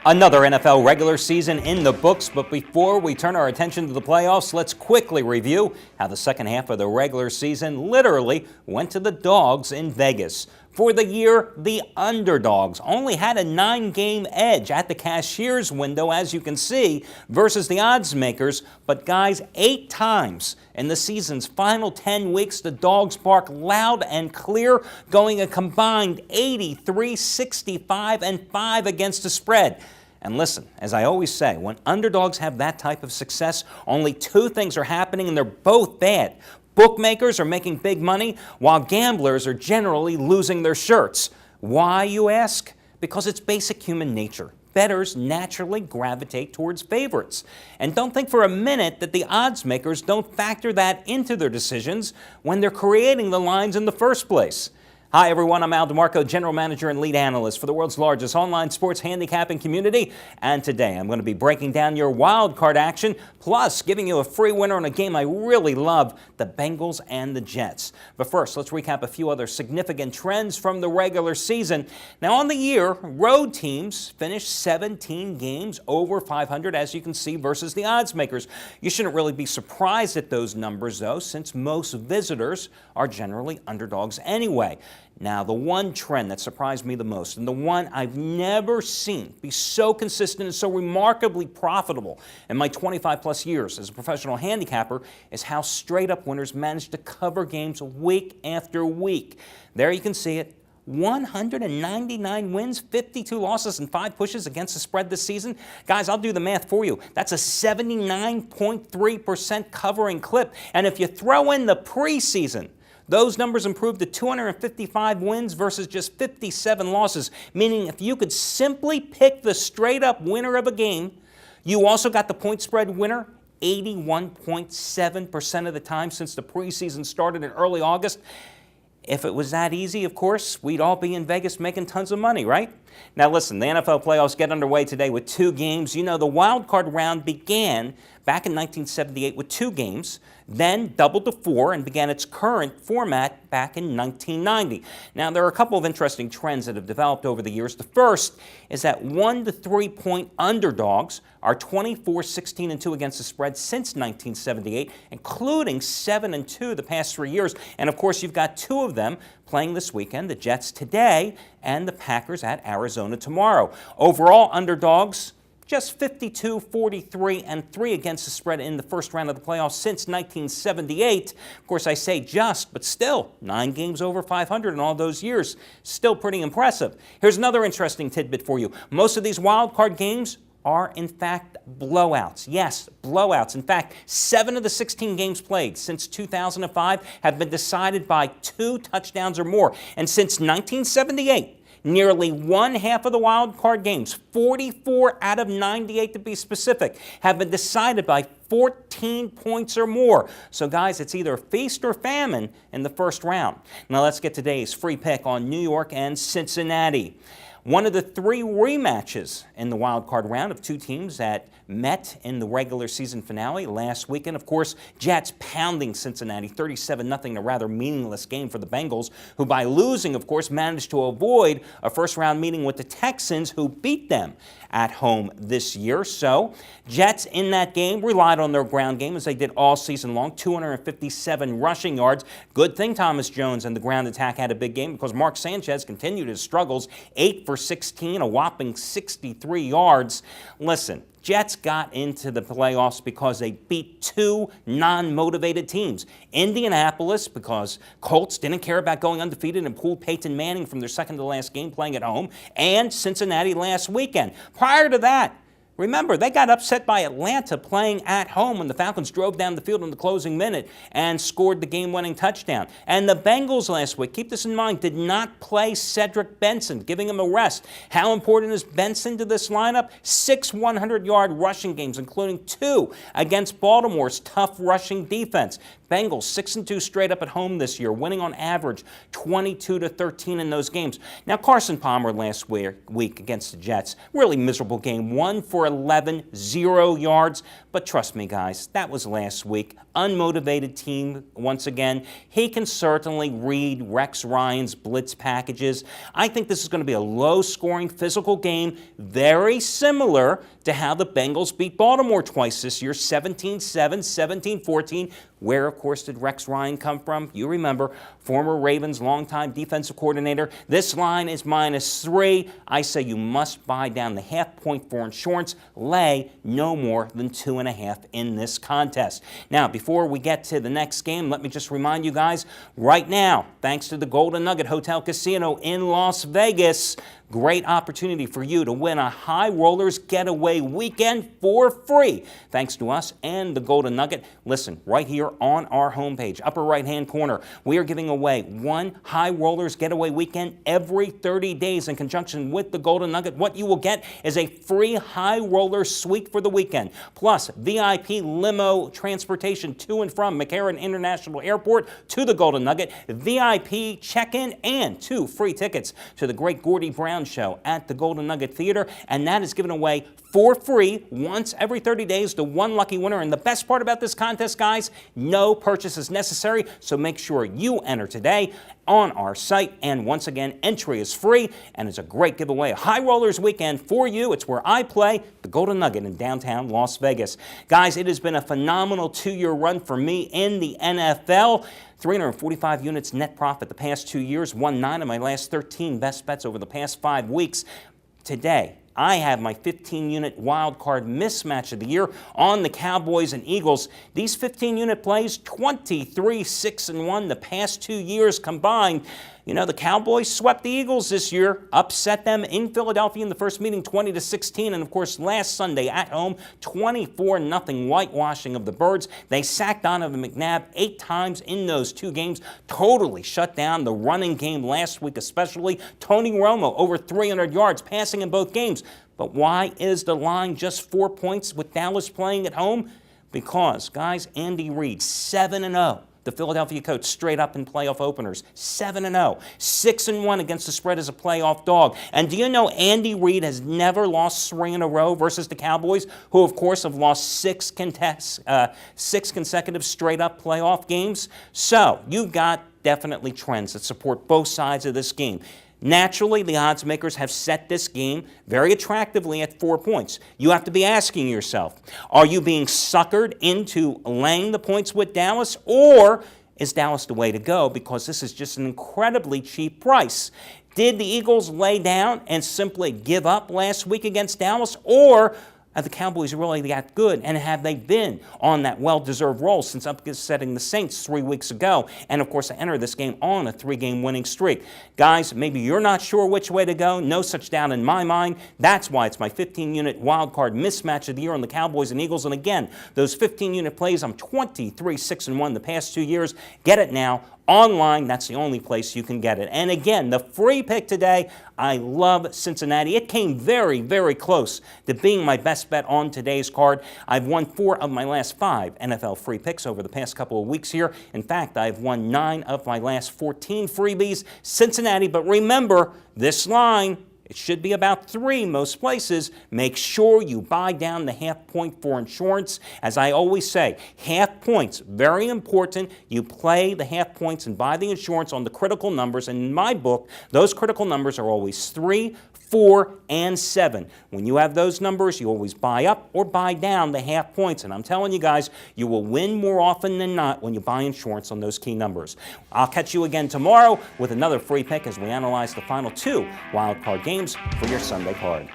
Another NFL regular season in the books, but before we turn our attention to the playoffs, let's quickly review how the second half of the regular season literally went to the dogs in Vegas. For the year, the underdogs only had a 9-game edge at the cashier's window, as you can see, versus the odds makers. But guys, 8 times in the season's final 10 weeks, the dogs bark loud and clear, going a combined 83, 65, and 5 against the spread. And listen, as I always say, when underdogs have that type of success, only 2 things are happening, and they're both bad. Bookmakers are making big money, while gamblers are generally losing their shirts. Why, you ask? Because it's basic human nature. Bettors naturally gravitate towards favorites. And don't think for a minute that the odds makers don't factor that into their decisions when they're creating the lines in the first place. Hi everyone, I'm DeMarco, General Manager and Lead Analyst for the world's largest online sports handicapping community. And today I'm going to be breaking down your wild card action, plus giving you a free winner on a game I really love, the Bengals and the Jets. But first, let's recap a few other significant trends from the regular season. Now on the year, road teams finished 17 games over 500, as you can see, versus the odds makers. You shouldn't really be surprised at those numbers, though, since most visitors are generally underdogs anyway. Now, the one trend that surprised me the most, and the one I've never seen be so consistent and so remarkably profitable in my 25-plus years as a professional handicapper, is how straight-up winners manage to cover games week after week. There you can see it. 199 wins, 52 losses, and 5 pushes against the spread this season. Guys, I'll do the math for you. That's a 79.3% covering clip. And if you throw in the preseason, those numbers improved to 255 wins versus just 57 losses, meaning if you could simply pick the straight-up winner of a game, you also got the point spread winner 81.7% of the time since the preseason started in early August. If it was that easy, of course, we'd all be in Vegas making tons of money, right? Now listen, the NFL playoffs get underway today with 2 games. You know, the wild card round began back in 1978 with 2 games, then doubled to 4 and began its current format back in 1990. Now, there are a couple of interesting trends that have developed over the years. The first is that 1 to 3 point underdogs are 24, 16, and 2 against the spread since 1978, including 7 and 2 the past 3 years. And of course, you've got 2 of them playing this weekend, the Jets today and the Packers at Arizona tomorrow. Overall, underdogs just 52, 43, and 3 against the spread in the first round of the playoffs since 1978. Of course, I say just, but still, 9 games over 500 in all those years. Still pretty impressive. Here's another interesting tidbit for you. Most of these wild card games are, in fact, blowouts. Yes, blowouts. In fact, 7 of the 16 games played since 2005 have been decided by 2 touchdowns or more. And since 1978, nearly 1/2 of the wild card games, 44 out of 98 to be specific, have been decided by 14 points or more. So guys, it's either feast or famine in the first round. Now let's get today's free pick on New York and Cincinnati. One of the 3 rematches in the wild card round of 2 teams that met in the regular season finale last weekend. Of course, Jets pounding Cincinnati 37-0 in a rather meaningless game for the Bengals, who by losing, of course, managed to avoid a first-round meeting with the Texans, who beat them at home this year. So, Jets in that game relied on their ground game as they did all season long, 257 rushing yards. Good thing Thomas Jones and the ground attack had a big game because Mark Sanchez continued his struggles, 8 for 16, a whopping 63 yards. Listen, Jets got into the playoffs because they beat 2 non-motivated teams. Indianapolis, because Colts didn't care about going undefeated and pulled Peyton Manning from their second-to-last game playing at home, and Cincinnati last weekend. Prior to that, remember, they got upset by Atlanta playing at home when the Falcons drove down the field in the closing minute and scored the game-winning touchdown. And the Bengals last week, keep this in mind, did not play Cedric Benson, giving him a rest. How important is Benson to this lineup? 6 100-yard rushing games, including 2 against Baltimore's tough rushing defense. Bengals 6-2 straight up at home this year, winning on average 22-13 in those games. Now, Carson Palmer last week against the Jets, really miserable game, 1 for 11, 0 yards. But trust me, guys, that was last week. Unmotivated team once again. He can certainly read Rex Ryan's blitz packages. I think this is going to be a low-scoring physical game, very similar to how the Bengals beat Baltimore twice this year, 17-7, 17-14. Where, of course, did Rex Ryan come from? You remember, former Ravens longtime defensive coordinator. This line is -3. I say you must buy down the half point for insurance. Lay no more than 2.5 in this contest. Now, before we get to the next game, let me just remind you guys, right now, thanks to the Golden Nugget Hotel Casino in Las Vegas, great opportunity for you to win a High Rollers Getaway weekend for free. Thanks to us and the Golden Nugget. Listen, right here on our homepage, upper right-hand corner, we are giving away one High Rollers Getaway weekend every 30 days in conjunction with the Golden Nugget. What you will get is a free High Roller suite for the weekend, plus VIP limo transportation to and from McCarran International Airport to the Golden Nugget, VIP check-in, and 2 free tickets to the Great Gordy Brown Show at the Golden Nugget Theater, and that is given away for free once every 30 days to one lucky winner. And the best part about this contest, guys, no purchase is necessary, so make sure you enter today on our site. And once again, entry is free, and it's a great giveaway. A High Rollers weekend for you. It's where I play, the Golden Nugget in downtown Las Vegas. Guys, it has been a phenomenal 2-year run for me in the NFL. 345 units net profit the past 2 years, won 9 of my last 13 best bets over the past 5 weeks. Today, I have my 15-unit wild card mismatch of the year on the Cowboys and Eagles. These 15-unit plays, 23-6-1 the past 2 years combined. You know, the Cowboys swept the Eagles this year, upset them in Philadelphia in the first meeting 20-16, and of course last Sunday at home, 24-0 whitewashing of the Birds. They sacked Donovan McNabb 8 times in those 2 games, totally shut down the running game last week especially. Tony Romo over 300 yards passing in both games. But why is the line just 4 points with Dallas playing at home? Because, guys, Andy Reid, 7-0. The Philadelphia coach straight up in playoff openers, 7-0, 6-1 against the spread as a playoff dog. And do you know Andy Reid has never lost 3 in a row versus the Cowboys, who of course have lost 6 consecutive straight up playoff games? So you've got definitely trends that support both sides of this game. Naturally, the odds makers have set this game very attractively at 4 points. You have to be asking yourself, are you being suckered into laying the points with Dallas, or is Dallas the way to go because this is just an incredibly cheap price? Did the Eagles lay down and simply give up last week against Dallas, or are the Cowboys really that good, and have they been on that well-deserved roll since upsetting the Saints 3 weeks ago? And, of course, I enter this game on a 3-game winning streak. Guys, maybe you're not sure which way to go. No such doubt in my mind. That's why it's my 15-unit wild card mismatch of the year on the Cowboys and Eagles. And, again, those 15-unit plays, I'm 23-6-1 the past 2 years. Get it now. Online, that's the only place you can get it. And again, the free pick today, I love Cincinnati. It came very, very close to being my best bet on today's card. I've won 4 of my last 5 NFL free picks over the past couple of weeks here. In fact, I've won 9 of my last 14 freebies. Cincinnati, but remember, this line, it should be about 3 most places. Make sure you buy down the half point for insurance. As I always say, half points, very important. You play the half points and buy the insurance on the critical numbers. And in my book, those critical numbers are always 3, 4, and 7. When you have those numbers, you always buy up or buy down the half points. And I'm telling you guys, you will win more often than not when you buy insurance on those key numbers. I'll catch you again tomorrow with another free pick as we analyze the final 2 wild card games for your Sunday card.